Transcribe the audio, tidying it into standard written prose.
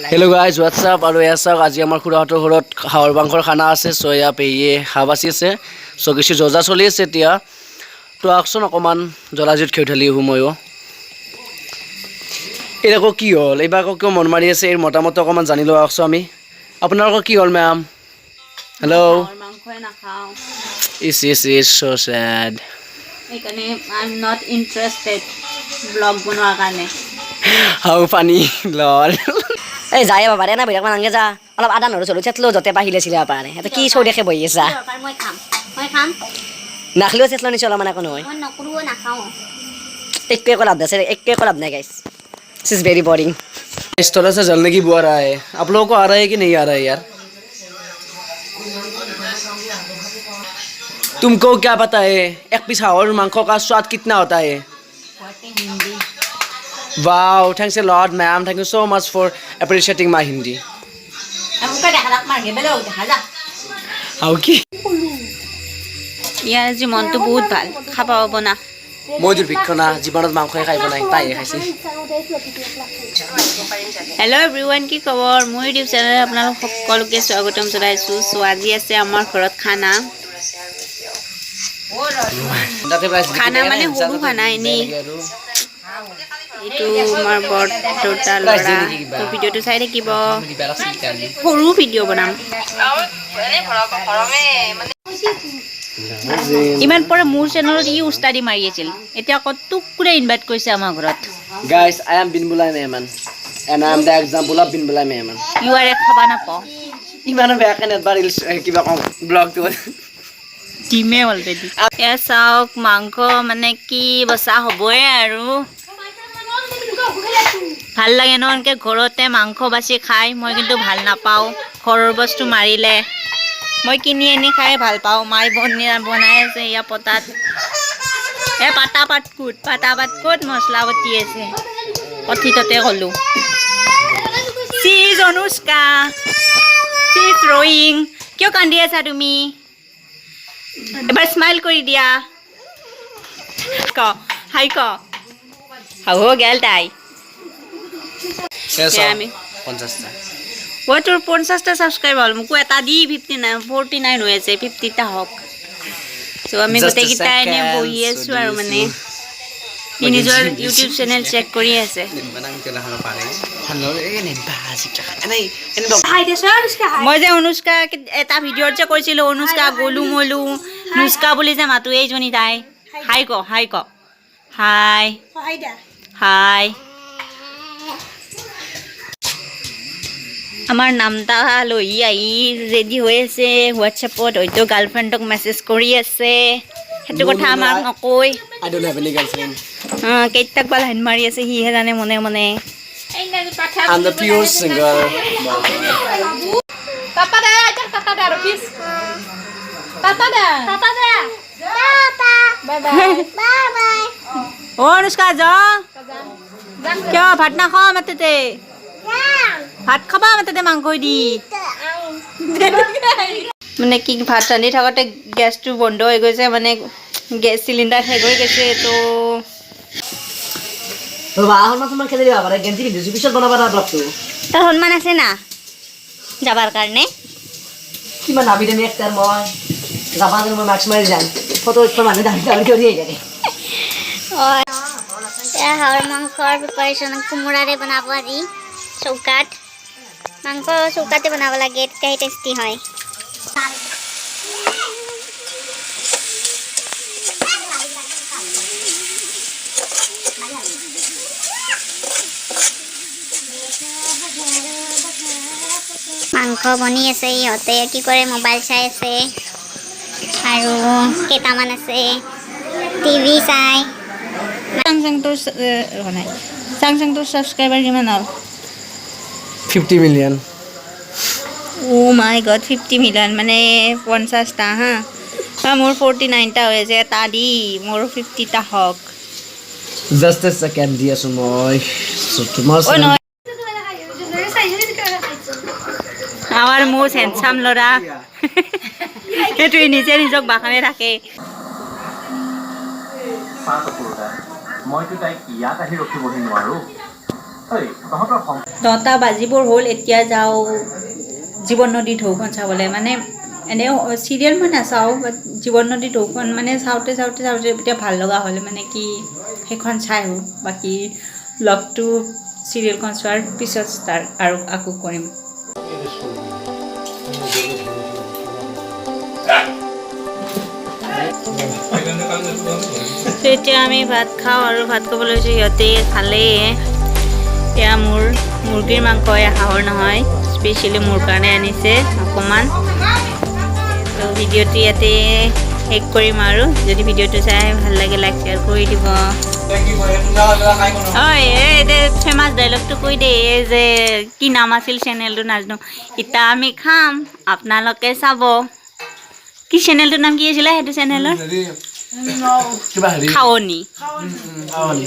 Hello guys, what's up? আৰু এয়া চাওক আজি আমাৰ খুৰাহঁতৰ ঘৰত হাঁহৰ মাংসৰ খানা আছে। চ' এয়া পেহীয়ে হাঁহ বাচি আছে। চ' কিছু জজা চলি আছে এতিয়া। তো আহকচোন অকণমান জলাজুত খেউ ঢালি আহোঁ ময়ো। এই আকৌ কি হ'ল? এইবাৰ আকৌ কিয় মন মাৰি আছে? এই মতামত অকণমান জানি লোৱা আহকচোন আমি। আপোনালোকৰ কি হ'ল মেম? হেল্ল' মাংসই নাখাওঁ। ইছ চ' চেড। সেইকাৰণে I am not interested blog বনোৱাৰ কাৰণে। হাউ পানী লল। এই যায় বাবা ৰে না বিৰাক মান আনগে যা অলপ আদা নহৰু চলু চেতলো যতে পাহিলে চিলা পাৰে এটা কি চৌ দেখে বহি আছা মই খাম নাখলিও চেতলো নিছ অলপ মানে কোনো হয় মই নকৰো নাখাওঁ একো লাভ আছে একো লাভ নাই guys this is very boring इस तरह से जलने की बुआ रहा है। आप लोगों को आ रहा है कि नहीं आ रहा है यार? तुमको क्या पता है एक पीस हावर मांखों का स्वाद कितना होता है? Wow, thanks a lot ma'am. Thank you so much for appreciating my Hindi. How ki? ইয়াৰ আজি মনটো বহুত ভাল খাব পাব না মই দুৰ্ভিক্ষনা জীৱনত মাংসই খাই বনাই তাইহে খাইছে। হেল্ল' এভৰিৱান কি খবৰ মোৰ ইউটিউব চেনেলত আপোনালোক সকলোকে স্বাগতম জনাইছোঁ চ' আজি আছে আমাৰ ঘৰত খানা মানে সৰু খানা এনেই এইটো আমাৰ বৰ দুটা ল'ৰা তো ভিডিঅ'টো চাই থাকিব সৰু ভিডিঅ' বনাম ইমান পৰে মোৰ চেনেলত ই উস্তাদি মাৰি আছিল এতিয়া কত কুৰে ইনভাইট কৰিছে আমাৰ ঘৰত Guys, I am Bin Bulai Mehman and I am the example of Bin Bulai Mehman. ইউ আৰ এ খাবা নাপাওঁ ইমানো বেয়া কেনে এবাৰ কিবা কম ব্লগটো ডিমে অলৰেডি এয়া চাওক মাংস মানে কি বচা হ'বই আৰু ভাল লাগে ন এনেকৈ ঘৰতে মাংস বাচি খাই মই কিন্তু ভাল নাপাওঁ ঘৰৰ বস্তু মাৰিলে মই কিনি আনি খাই ভাল পাওঁ মাই বনাই আছে এয়া পতাত পাতা পাতকুট মছলা বটি আছে কথিততে ক'লোঁ চিজ অনুষ্কা চিজ ৰয়িং কিয় কান্দি আছা তুমি এবাৰ স্মাইল কৰি দিয়া হাই হাউ গেল তাই আমি তোৰ 50টা ছাবস্ক্ৰাইবাৰ হ'ল মোকো এটা দি 49 হৈ আছে 50টা হওক চ' আমি গোটেইকেইটা এনেই বহি আছোঁ আৰু মানে ই নিজৰ ইউটিউব চেনেল চেক কৰি আছে মই যে অনুষ্কা এটা ভিডিঅ'ত যে কৈছিলোঁ অনুষ্কা গলু মলু নুস্কা বুলি যে মাতো এইজনী তাই হাই ক হাই আমাৰ নামটা লৈ আহি ৰেডি হৈ আছে হোৱাটছএপত হয়তো গাৰ্লফ্ৰেণ্ডক মেছেজ কৰি আছে সেইটো কথা আমাক নকৈ I don't have any girlfriend. কেইটাক বা লাইন মাৰি আছে সিহে জানে মনে মনে I'm the pure single. অ অনুষ্কা যা কিয় ভাত নাখাওঁ মাততে ভাত খাবা মাততে মাংস দি মানে কি ভাত ৰান্ধি থাকোঁতে গেছটো বন্ধ হৈ গৈছে মানে গেছ চিলিণ্ডাৰ শেষ হৈ গৈছে তো তোৰ সন্মান আছে না যাবাৰ কাৰণে কিমান নাবি দেমি একটা মই জাপানেৰ মই মাস্ক মাৰি যান কত মানুহ দাবি কৰি আহি থাকে হাঁহৰ মাংসৰ প্ৰিপাৰেশ্যন কোমোৰাৰে বনাব আজি চৌকাত মাংস চৌকাতে বনাব লাগে তেতিয়াহে টেষ্টি হয় মাংস বনি আছে ইহঁতে কি কৰে মোবাইল চাই আছে আৰু কেইটামান আছে টিভি চাই চাংচাংটোৰ ছাবস্ক্ৰাইবাৰ কিমান হ'ল 50 million. অ' মাই গড 50 মিলিয়ন মানে 50টা হা মোৰ 49টা হৈ আছে এটা দি মোৰ 50টা হওক Just a second দি আছো মই তোমাৰ আমাৰ মোৰ হেণ্ডচাম ল'ৰা সেইটোৱে নিজে নিজক বাখানে থাকে মইতো তাইক ইয়াত আহি ৰখিবহি নোৱাৰো 10টা বাজিবৰ হ'ল এতিয়া যাওঁ জীৱন নদী ঢৌখন চাবলৈ মানে এনে চিৰিয়েল মই নাচাওঁ বাট জীৱন নদী ঢৌখন মানে চাওঁতে এতিয়া ভাল লগা হ'ল মানে কি সেইখন চাই আহোঁ বাকী লগটো চিৰিয়েলখন চোৱাৰ পিছত ষ্টাৰ্ট আৰু আকৌ কৰিম এতিয়া আমি ভাত খাওঁ আৰু ভাত খাবলৈ লৈছোঁ সিহঁতে খালেই এতিয়া মোৰ মুৰ্গীৰ মাংস হাঁহৰ নহয় স্পেচিয়েলি মোৰ কাৰণে আনিছে অকণমান তো ভিডিঅ'টো ইয়াতে শেষ কৰিম আৰু যদি ভিডিঅ'টো চাই ভাল লাগে লাইক শ্বেয়াৰ কৰি দিব ঐ এই ফেমাছ ডাইলগটো কৈ দে এই যে কি নাম আছিল চেনেলটো নাজানো এতিয়া আমি খাম আপোনালোকে চাব কি চেনেলটোৰ নাম কি আছিলে সেইটো চেনেলৰ কিবা হেৰি খাৱনি খাৱনি